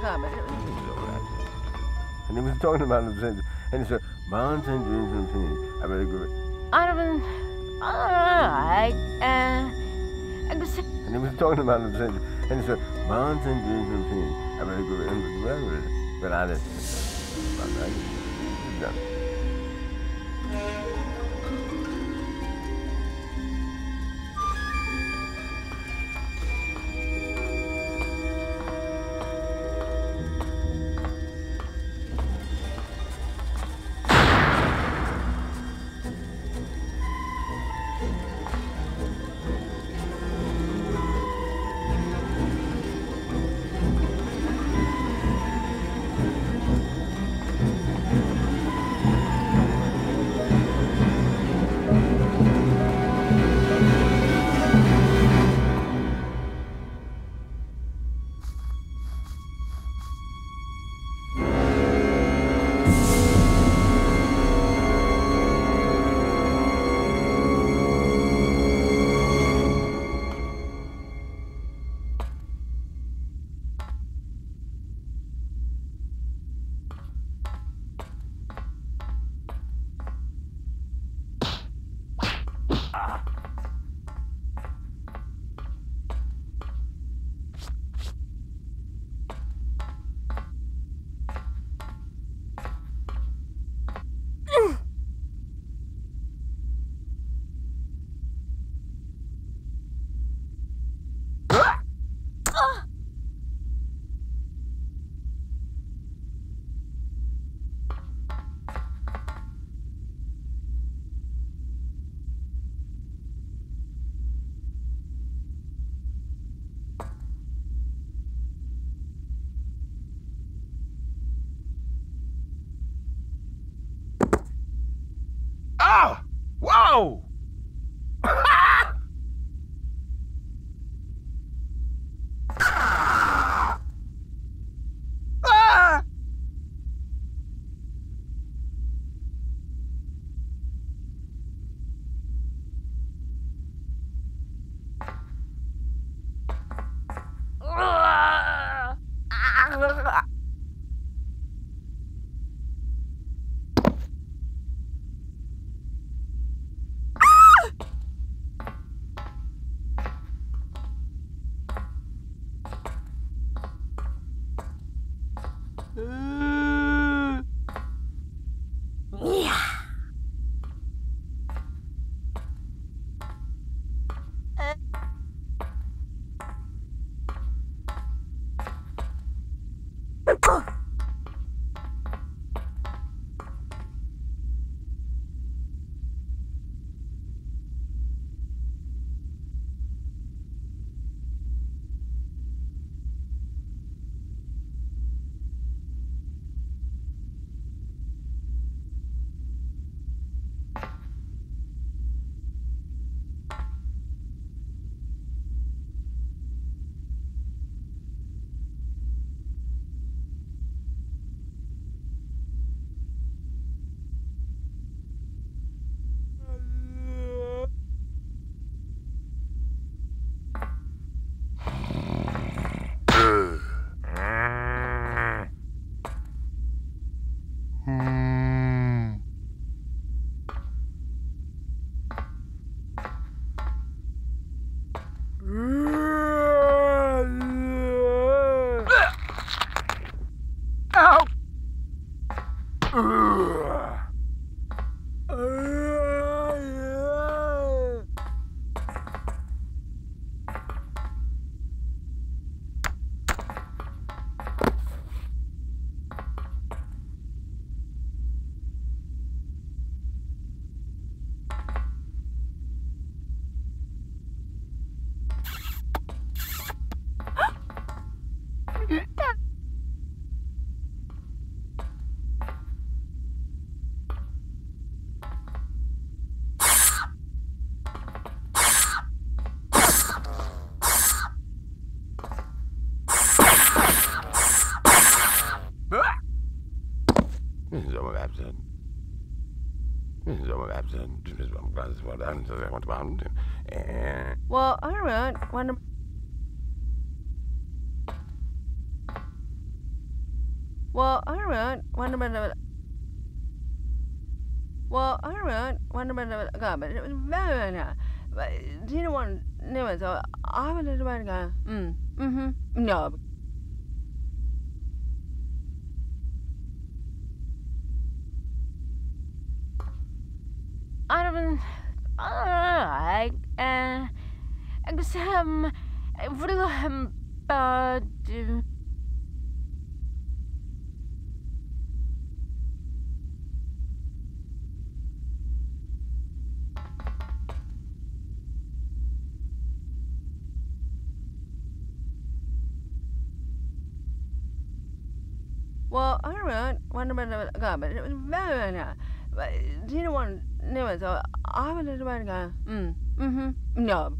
And he was talking about himself, and he said, Mountain dreams and things. I better go. And he was talking about himself, and he said, Mountain dreams and things. I better go in the railroad. But I didn't. Done. Oh! Whoa! Well, I don't know. Well, I don't know. Wonder about. Well, I don't know. Wonder about God, but it was very nice. But do you know what? No, so I was about to go. No. I don't. I guess but. Well, I don't know. Wonder about God, but it was very nice. But do you know what? No, so I was about to go. No.